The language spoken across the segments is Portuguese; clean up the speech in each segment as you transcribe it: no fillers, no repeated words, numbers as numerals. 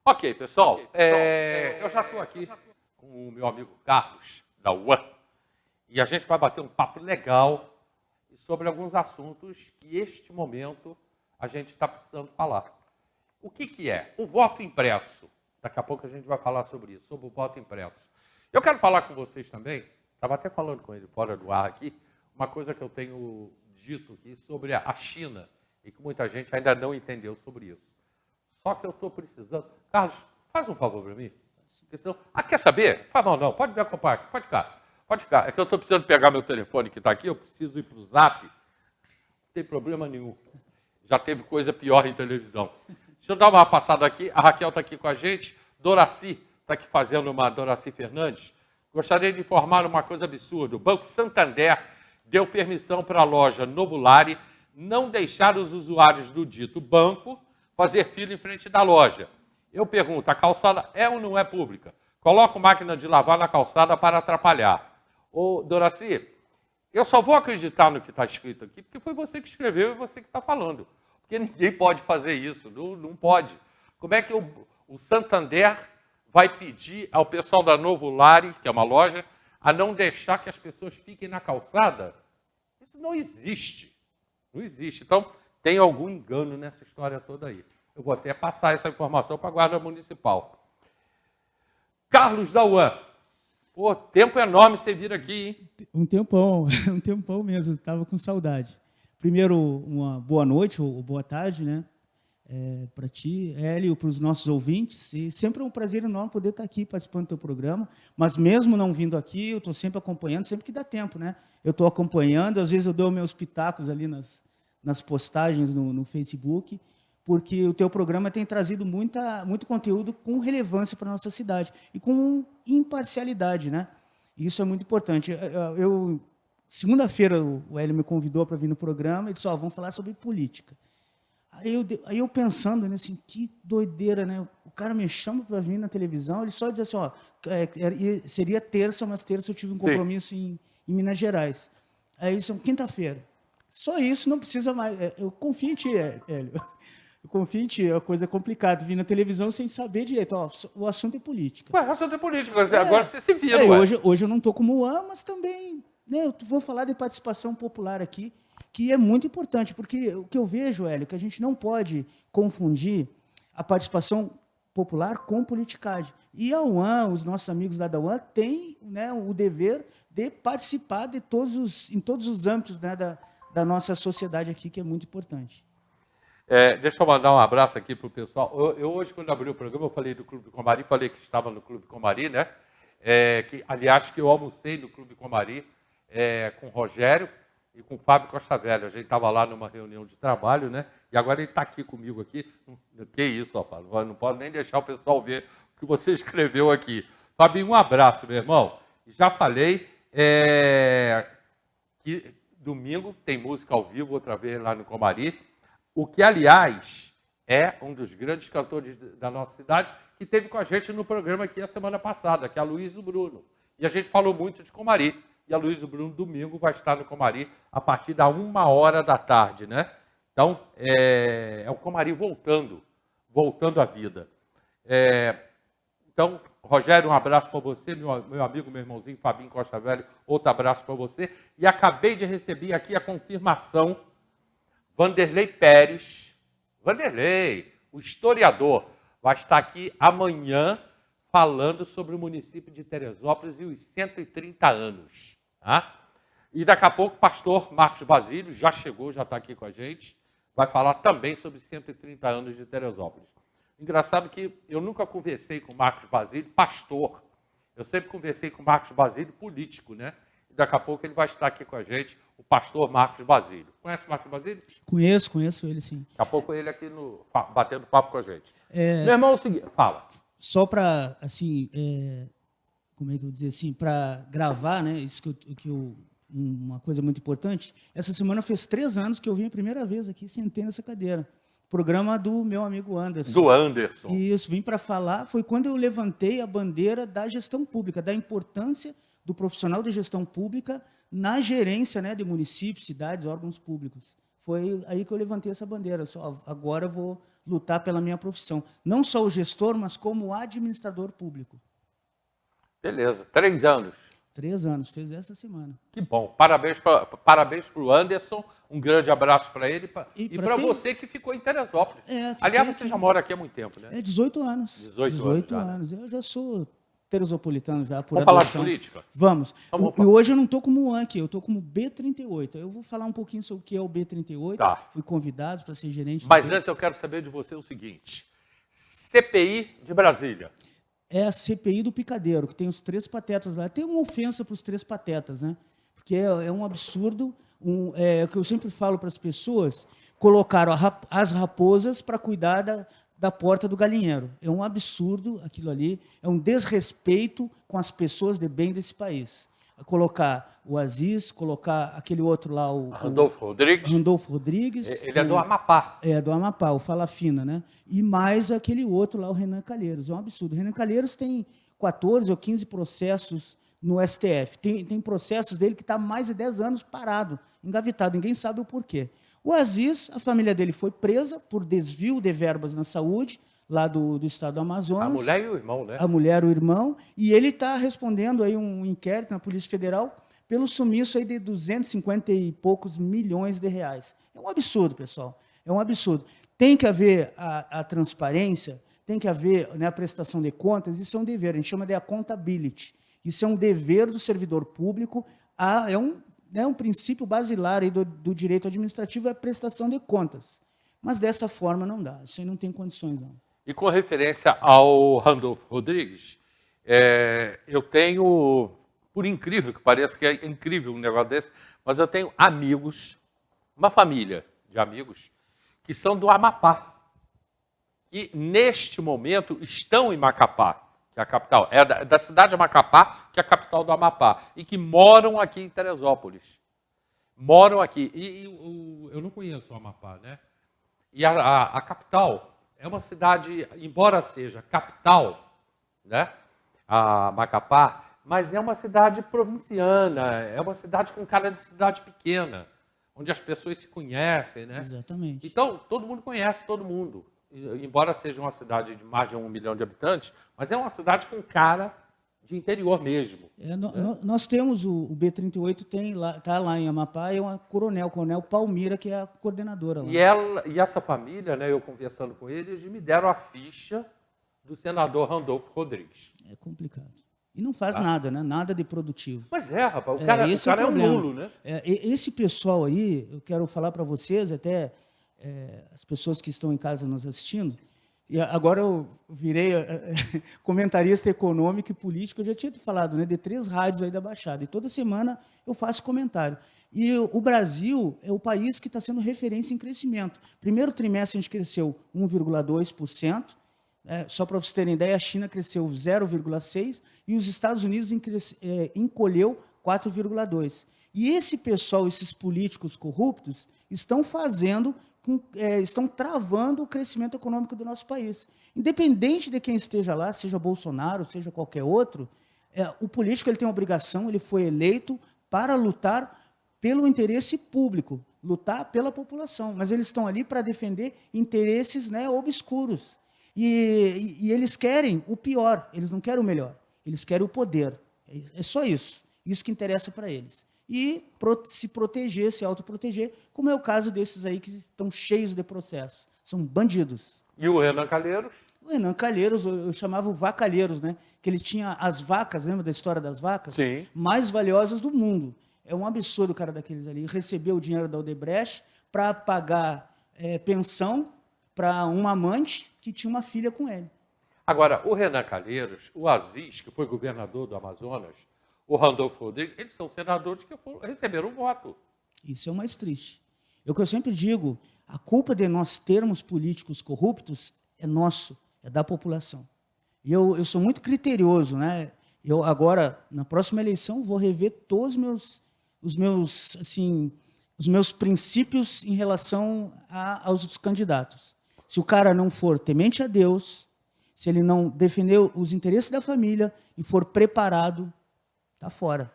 Ok, pessoal, eu já estou aqui com o meu amigo Carlos, da UAN, e a gente vai bater um papo legal sobre alguns assuntos que, este momento, a gente está precisando falar. O que é? O voto impresso. Daqui a pouco a gente vai falar sobre isso, sobre o voto impresso. Eu quero falar com vocês também, estava até falando com ele fora do ar aqui, uma coisa que eu tenho dito aqui sobre a China, e que muita gente ainda não entendeu sobre isso. Só que eu estou precisando... Carlos, faz um favor para mim. Quer saber? Faz mal não, pode me acompanhar aqui, pode ficar. Pode ficar. É que eu estou precisando pegar meu telefone que está aqui, eu preciso ir para o Zap. Não tem problema nenhum. Já teve coisa pior em televisão. Deixa eu dar uma passada aqui. A Raquel está aqui com a gente. Doraci está aqui fazendo uma... Doraci Fernandes. Gostaria de informar uma coisa absurda. O Banco Santander deu permissão para a loja Novulari não deixar os usuários do dito banco fazer fila em frente da loja. Eu pergunto, a calçada é ou não é pública? Coloco máquina de lavar na calçada para atrapalhar. Ô, Doraci, eu só vou acreditar no que está escrito aqui, porque foi você que escreveu e você que está falando. Porque ninguém pode fazer isso, não pode. Como é que o Santander vai pedir ao pessoal da Novulari, que é uma loja, a não deixar que as pessoas fiquem na calçada? Isso não existe. Não existe. Então, tem algum engano nessa história toda aí. Eu vou até passar essa informação para a Guarda Municipal. Carlos da UAN. Pô, tempo enorme você vir aqui, hein? Um tempão mesmo, estava com saudade. Primeiro, uma boa noite ou boa tarde, né? Para ti, Hélio, para os nossos ouvintes. E sempre é um prazer enorme poder estar aqui participando do teu programa. Mas mesmo não vindo aqui, eu estou sempre acompanhando, sempre que dá tempo, né? Eu estou acompanhando, às vezes eu dou meus pitacos ali nas postagens no Facebook, porque o teu programa tem trazido muito conteúdo com relevância para a nossa cidade e com imparcialidade, né? Isso é muito importante. Segunda-feira, o Hélio me convidou para vir no programa e disse, vamos falar sobre política. Aí eu pensando, né, assim, que doideira, né? O cara me chama para vir na televisão, ele só diz assim, seria terça, mas terça eu tive um compromisso em Minas Gerais. Aí isso é quinta-feira. Só isso, não precisa mais. Eu confio em ti, Hélio. Eu confio em ti, a coisa é complicada. Vir na televisão sem saber direito. O assunto é política. Ué, o assunto é política, agora você se vira. Hoje eu não estou como UAN, mas também, né, eu vou falar de participação popular aqui, que é muito importante, porque o que eu vejo, Hélio, que a gente não pode confundir a participação popular com politicagem. E a UAN, os nossos amigos lá da UAN, têm, né, o dever de participar em todos os âmbitos, né, da nossa sociedade aqui, que é muito importante. Deixa eu mandar um abraço aqui para o pessoal. Eu hoje, quando abri o programa, eu falei do Clube Comari, falei que estava no Clube Comari, né? Aliás, que eu almocei no Clube Comari com o Rogério e com o Fábio Costa Velho. A gente estava lá numa reunião de trabalho, né? E agora ele está aqui comigo aqui. Que isso, rapaz? Não pode nem deixar o pessoal ver o que você escreveu aqui. Fabinho, um abraço, meu irmão. Já falei que domingo tem música ao vivo, outra vez lá no Comari. O que, aliás, é um dos grandes cantores da nossa cidade, que esteve com a gente no programa aqui a semana passada, que é a Luísa Bruno. E a gente falou muito de Comari. E a Luísa Bruno, domingo, vai estar no Comari a partir da 1h da tarde, né? Então, é o Comari voltando à vida. Então, Rogério, um abraço para você, meu amigo, meu irmãozinho, Fabinho Costa Velho, outro abraço para você. E acabei de receber aqui a confirmação, Vanderlei Pérez, o historiador, vai estar aqui amanhã falando sobre o município de Teresópolis e os 130 anos. Tá? E daqui a pouco o pastor Marcos Basílio já chegou, já está aqui com a gente, vai falar também sobre 130 anos de Teresópolis. Engraçado que eu nunca conversei com o Marcos Basílio, pastor. Eu sempre conversei com o Marcos Basílio, político, né? E daqui a pouco ele vai estar aqui com a gente, o pastor Marcos Basílio. Conhece o Marcos Basílio? Conheço ele, sim. Daqui a pouco ele aqui batendo papo com a gente. Meu irmão, é o seguinte, fala. Só para, assim, como é que eu vou dizer assim, para gravar, né? Isso uma coisa muito importante. Essa semana fez 3 anos que eu vim a primeira vez aqui, sentei nessa cadeira. Programa do meu amigo Anderson. Do Anderson. Isso, vim para falar, foi quando eu levantei a bandeira da gestão pública, da importância do profissional de gestão pública na gerência, né, de municípios, cidades, órgãos públicos. foi aí que eu levantei essa bandeira. Só, agora eu vou lutar pela minha profissão. Não só o gestor, mas como administrador público. Beleza, 3 anos. 3 anos, fez essa semana. Que bom. Parabéns para o Anderson, um grande abraço para ele e para você que ficou em Teresópolis. Aliás, você já mora aqui há muito tempo, né? 18 anos. 18 anos. Eu já sou teresopolitano já, por Vamos adoção. falar de política? Vamos. E hoje eu não estou como aqui, eu estou como B38. Eu vou falar um pouquinho sobre o que é o B38. Tá. Fui convidado para ser gerente. Mas antes eu quero saber de você o seguinte. CPI de Brasília. É a CPI do Picadeiro, que tem os 3 patetas lá. Tem uma ofensa para os 3 patetas, né? Porque é um absurdo, o que eu sempre falo para as pessoas, colocaram as raposas para cuidar da porta do galinheiro. É um absurdo aquilo ali, é um desrespeito com as pessoas de bem desse país. Colocar o Aziz, colocar aquele outro lá, o Randolfo Rodrigues. Ele é do Amapá. É, do Amapá, o Fala Fina, né? E mais aquele outro lá, o Renan Calheiros. É um absurdo. O Renan Calheiros tem 14 ou 15 processos no STF. Tem processos dele que está há mais de 10 anos parado, engavetado. Ninguém sabe o porquê. O Aziz, a família dele foi presa por desvio de verbas na saúde, lá do estado do Amazonas. A mulher e o irmão, né? A mulher e o irmão. E ele está respondendo aí um inquérito na Polícia Federal pelo sumiço aí de 250 e poucos milhões de reais. É um absurdo, pessoal. É um absurdo. Tem que haver a transparência, tem que haver, né, a prestação de contas, isso é um dever, a gente chama de accountability. Isso é um dever do servidor público, é um princípio basilar aí do direito administrativo, é a prestação de contas. Mas dessa forma não dá, isso aí não tem condições, não. E com referência ao Randolfo Rodrigues, eu tenho, por incrível que pareça, que é incrível um negócio desse, mas eu tenho amigos, uma família de amigos, que são do Amapá, que neste momento estão em Macapá, que é a capital, é da cidade de Macapá, que é a capital do Amapá, e que moram aqui em Teresópolis. Moram aqui. Eu não conheço o Amapá, né? E a capital é uma cidade, embora seja capital, né? A Macapá, mas é uma cidade provinciana, é uma cidade com cara de cidade pequena, onde as pessoas se conhecem, né? Exatamente. Então, todo mundo conhece todo mundo. Embora seja uma cidade de mais de 1 milhão de habitantes, mas é uma cidade com cara de interior mesmo. Nós temos o B38, está lá em Amapá, é uma Coronel Palmira, que é a coordenadora lá. E essa família, né, eu conversando com eles me deram a ficha do senador Randolfo Rodrigues. É complicado. E não faz nada, né? Nada de produtivo. Mas rapaz, o cara é um nulo, né? Esse pessoal aí, eu quero falar para vocês, até as pessoas que estão em casa nos assistindo, e agora eu virei comentarista econômico e político, eu já tinha te falado, né, de 3 rádios aí da Baixada, e toda semana eu faço comentário. E o Brasil é o país que está sendo referência em crescimento. Primeiro trimestre a gente cresceu 1,2%, só para vocês terem ideia, a China cresceu 0,6% e os Estados Unidos encolheu 4,2%. E esse pessoal, esses políticos corruptos, estão travando o crescimento econômico do nosso país. Independente de quem esteja lá, seja Bolsonaro, seja qualquer outro, o político ele tem a obrigação, ele foi eleito para lutar pelo interesse público, lutar pela população, mas eles estão ali para defender interesses, né, obscuros. E eles querem o pior, eles não querem o melhor, eles querem o poder. É só isso que interessa para eles. E se proteger, se autoproteger, como é o caso desses aí que estão cheios de processos. São bandidos. E o Renan Calheiros? O Renan Calheiros, eu chamava o Vacalheiros, né? Que ele tinha as vacas, lembra da história das vacas? Sim. Mais valiosas do mundo. É um absurdo o cara daqueles ali. Recebeu o dinheiro da Odebrecht para pagar pensão para um amante que tinha uma filha com ele. Agora, o Renan Calheiros, o Aziz, que foi governador do Amazonas, o Randolfo Rodrigues, eles são senadores que receberam voto. Isso é o mais triste. É o que eu sempre digo, a culpa de nós termos políticos corruptos é nosso, é da população. E eu sou muito criterioso, né? Eu agora, na próxima eleição, vou rever todos os meus princípios em relação aos candidatos. Se o cara não for temente a Deus, se ele não defender os interesses da família e for preparado, está fora.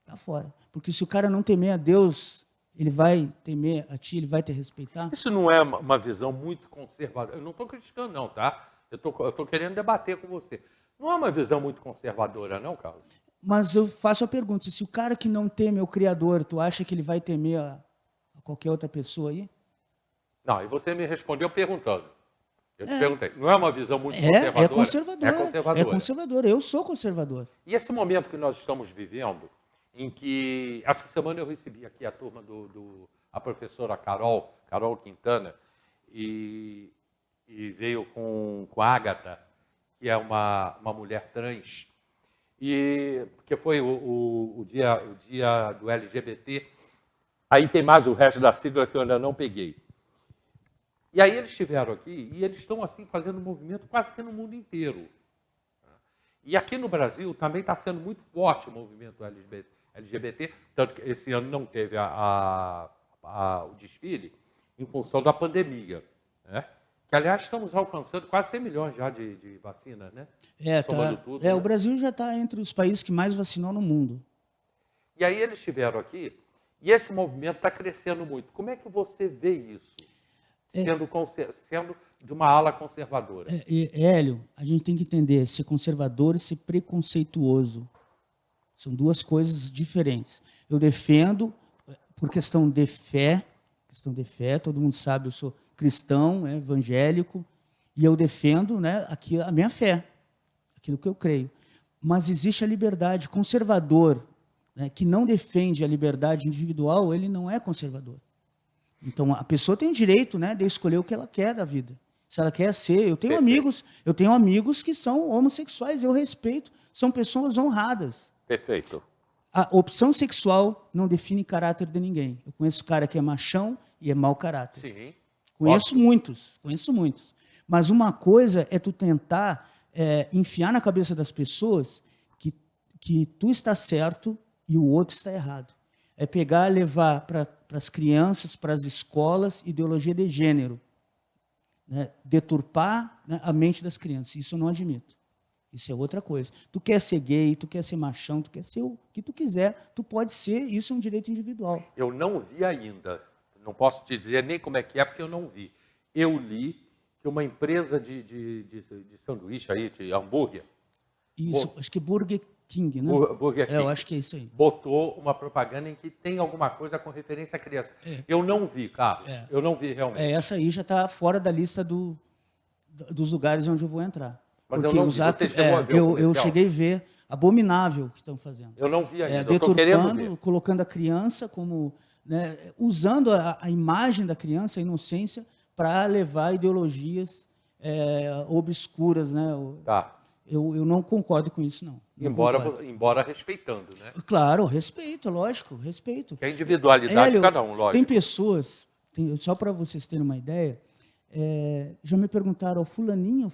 Está fora. Porque se o cara não temer a Deus, ele vai temer a ti, ele vai te respeitar? Isso não é uma visão muito conservadora. Eu não estou criticando, não, tá? Eu estou querendo debater com você. Não é uma visão muito conservadora, não, Carlos? Mas eu faço a pergunta, se o cara que não teme o Criador, tu acha que ele vai temer a qualquer outra pessoa aí? Não, e você me respondeu perguntando. Eu te perguntei. Não é uma visão muito É conservadora? conservador. É conservadora. É conservador. Eu sou conservador. E esse momento que nós estamos vivendo, em que essa semana eu recebi aqui a turma a professora Carol Quintana, e veio com a Ágata, que é uma mulher trans, e que foi o dia do LGBT. Aí tem mais o resto da sigla que eu ainda não peguei. E aí eles estiveram aqui e eles estão assim fazendo um movimento quase que no mundo inteiro. E aqui no Brasil também está sendo muito forte o movimento LGBT, tanto que esse ano não teve o desfile em função da pandemia, né? Que, aliás, estamos alcançando quase 100 milhões já de vacinas, né? Tudo, né? O Brasil já está entre os países que mais vacinou no mundo. E aí eles estiveram aqui e esse movimento está crescendo muito. Como é que você vê isso? Sendo de uma ala conservadora. Hélio, a gente tem que entender, ser conservador e ser preconceituoso. São duas coisas diferentes. Eu defendo, por questão de fé, todo mundo sabe, eu sou cristão, evangélico, e eu defendo, né, aqui a minha fé, aquilo que eu creio. Mas existe a liberdade. Conservador, né, que não defende a liberdade individual, ele não é conservador. Então, a pessoa tem o direito, né, de escolher o que ela quer da vida. Se ela quer ser... Eu tenho amigos que são homossexuais, eu respeito, são pessoas honradas. Perfeito. A opção sexual não define caráter de ninguém. Eu conheço cara que é machão e é mau caráter. Sim. Conheço muitos. Mas uma coisa é tu tentar enfiar na cabeça das pessoas que tu está certo e o outro está errado. É pegar, levar para as crianças, para as escolas, ideologia de gênero. Né? Deturpar, né, a mente das crianças. Isso eu não admito. Isso é outra coisa. Tu quer ser gay, tu quer ser machão, tu quer ser o que tu quiser, tu pode ser, isso é um direito individual. Eu não vi ainda. Não posso te dizer nem como é que é, porque eu não vi. Eu li que uma empresa de sanduíche aí, de hambúrguer... Isso, acho que Burger King, né? Burger King. Eu acho que é isso aí. Botou uma propaganda em que tem alguma coisa com referência à criança. Eu não vi, Carlos. Eu não vi realmente. Essa aí já está fora da lista dos lugares onde eu vou entrar. Mas porque eu não os vi. atos, eu cheguei a ver abominável o que estão fazendo. Eu não vi ainda. Deturpando, colocando a criança como... Né, usando a imagem da criança, a inocência, para levar ideologias obscuras. Né? Tá. Eu não concordo com isso, não. Embora respeitando, né? Claro, respeito, lógico, respeito. Que a individualidade de cada um, lógico. Tem pessoas, só para vocês terem uma ideia, já me perguntaram, fulaninha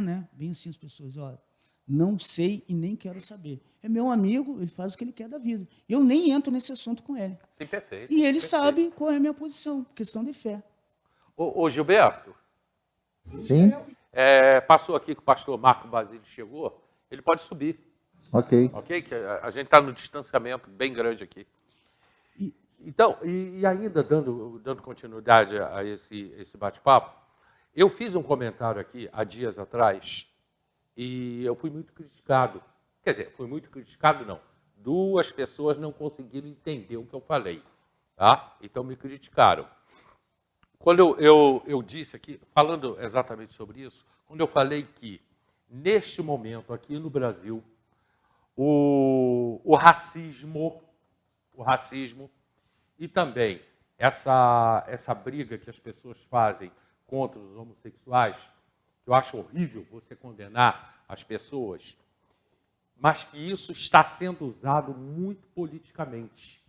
né? Bem assim as pessoas, ó, não sei e nem quero saber. É meu amigo, ele faz o que ele quer da vida. Eu nem entro nesse assunto com ele. Sim, perfeito. E ele sabe qual é a minha posição, questão de fé. Ô Gilberto. Sim? Passou aqui que o pastor Marco Basílio chegou, ele pode subir. Ok. Ok? Que a gente está no distanciamento bem grande aqui. Então, e ainda dando continuidade a esse bate-papo, eu fiz um comentário aqui há dias atrás e eu fui muito criticado. Quer dizer, fui muito criticado, não. 2 pessoas não conseguiram entender o que eu falei. Tá? Então, me criticaram. Quando eu disse aqui, falando exatamente sobre isso, quando eu falei que, neste momento, aqui no Brasil, o racismo e também essa briga que as pessoas fazem contra os homossexuais, que eu acho horrível você condenar as pessoas, mas que isso está sendo usado muito politicamente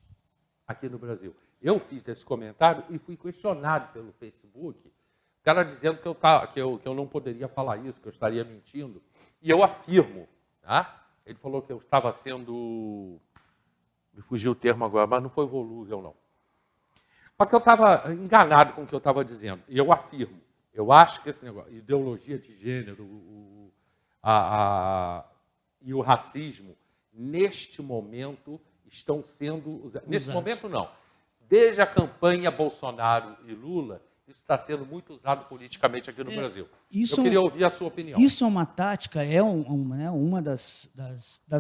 aqui no Brasil. Eu fiz esse comentário e fui questionado pelo Facebook, o cara dizendo que eu não poderia falar isso, que eu estaria mentindo. E eu afirmo, tá? Ele falou que eu estava sendo... Me fugiu o termo agora, mas não foi volúvel, não. Mas que eu estava enganado com o que eu estava dizendo. E eu afirmo, eu acho que esse negócio, ideologia de gênero e o racismo, neste momento, estão sendo usados. Nesse momento, não. Desde a campanha Bolsonaro e Lula, isso está sendo muito usado politicamente aqui no Brasil. Eu queria ouvir a sua opinião. Isso é uma tática, né, uma das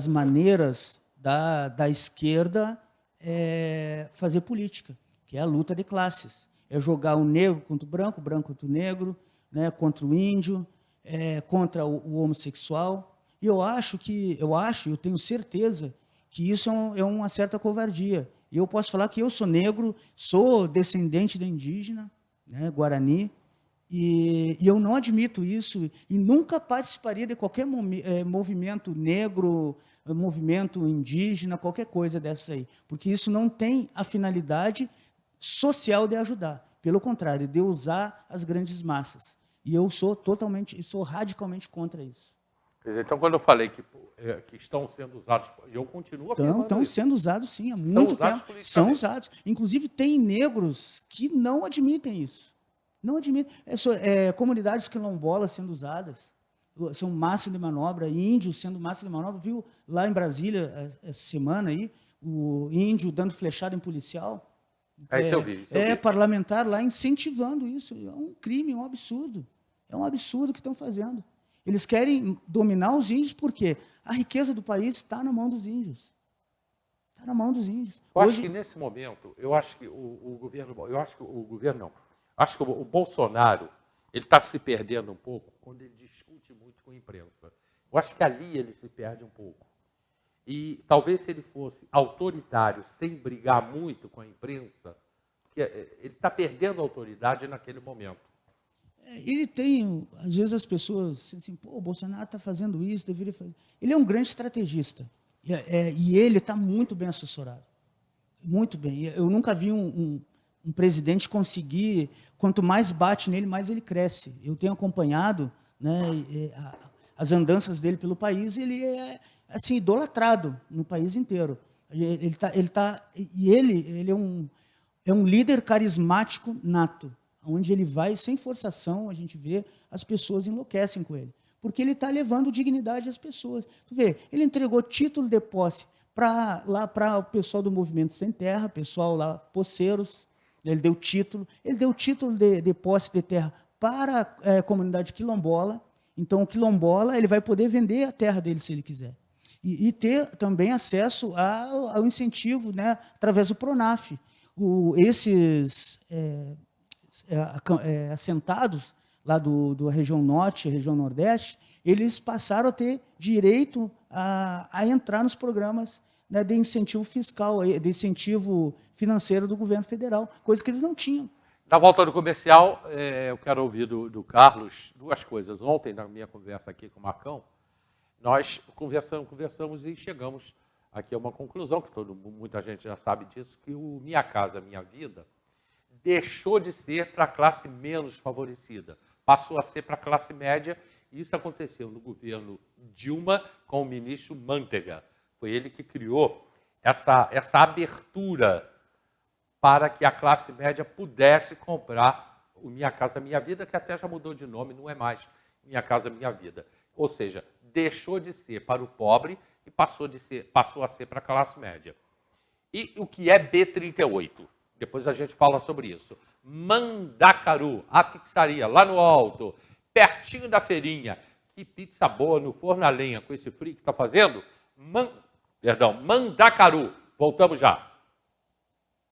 maneiras da esquerda fazer política, que é a luta de classes. É jogar o negro contra o branco contra o negro, né, contra o índio, contra o homossexual. E eu tenho certeza que isso é uma certa covardia. E eu posso falar que eu sou negro, sou descendente de indígena, né, Guarani, e eu não admito isso e nunca participaria de qualquer movimento negro, movimento indígena, qualquer coisa dessa aí, porque isso não tem a finalidade social de ajudar, pelo contrário, de usar as grandes massas. E eu sou radicalmente contra isso. Então, quando eu falei que estão sendo usados, eu continuo afirmando Estão isso. sendo usados, sim, há muito tempo. São politicamente. usados. Inclusive, tem negros que não admitem isso. Não admitem. Comunidades quilombolas sendo usadas, são massa de manobra, índios sendo massa de manobra. Viu lá em Brasília, essa semana aí, o índio dando flechada em policial? Isso eu vi. Parlamentar lá incentivando isso. É um crime, é um absurdo. É um absurdo que estão fazendo. Eles querem dominar os índios porque a riqueza do país está na mão dos índios. Está na mão dos índios. Acho que nesse momento, acho que o Bolsonaro, ele está se perdendo um pouco quando ele discute muito com a imprensa. Eu acho que ali ele se perde um pouco. E talvez se ele fosse autoritário, sem brigar muito com a imprensa, ele está perdendo a autoridade naquele momento. Ele tem, às vezes as pessoas dizem assim, pô, o Bolsonaro está fazendo isso, deveria fazer. Ele é um grande estrategista. E ele está muito bem assessorado. Muito bem. Eu nunca vi um presidente conseguir, quanto mais bate nele, mais ele cresce. Eu tenho acompanhado, né, as andanças dele pelo país, ele é assim, idolatrado no país inteiro. Ele é um líder carismático nato. Onde ele vai, sem forçação, a gente vê, as pessoas enlouquecem com ele. Porque ele está levando dignidade às pessoas. Tu vê, ele entregou título de posse para o pessoal do Movimento Sem Terra, pessoal lá, poceiros, ele deu título de posse de terra para a comunidade quilombola. Então, o quilombola ele vai poder vender a terra dele se ele quiser. E ter também acesso ao incentivo, né, através do Pronaf. Esses assentados lá da região norte, região nordeste, eles passaram a ter direito a entrar nos programas, né, de incentivo fiscal, de incentivo financeiro do governo federal, coisa que eles não tinham. Na volta do comercial, eu quero ouvir do Carlos duas coisas. Ontem, na minha conversa aqui com o Marcão, nós conversamos e chegamos aqui a uma conclusão, que muita gente já sabe disso, que o Minha Casa Minha Vida deixou de ser para a classe menos favorecida, passou a ser para a classe média, e isso aconteceu no governo Dilma com o ministro Manteiga. Foi ele que criou essa abertura para que a classe média pudesse comprar o Minha Casa Minha Vida, que até já mudou de nome, não é mais Minha Casa Minha Vida. Ou seja, deixou de ser para o pobre e passou a ser para a classe média. E o que é B38? Depois a gente fala sobre isso. Mandacaru, a pizzaria lá no alto, pertinho da feirinha. Que pizza boa no forno a lenha, com esse frio que está fazendo. Mandacaru. Voltamos já.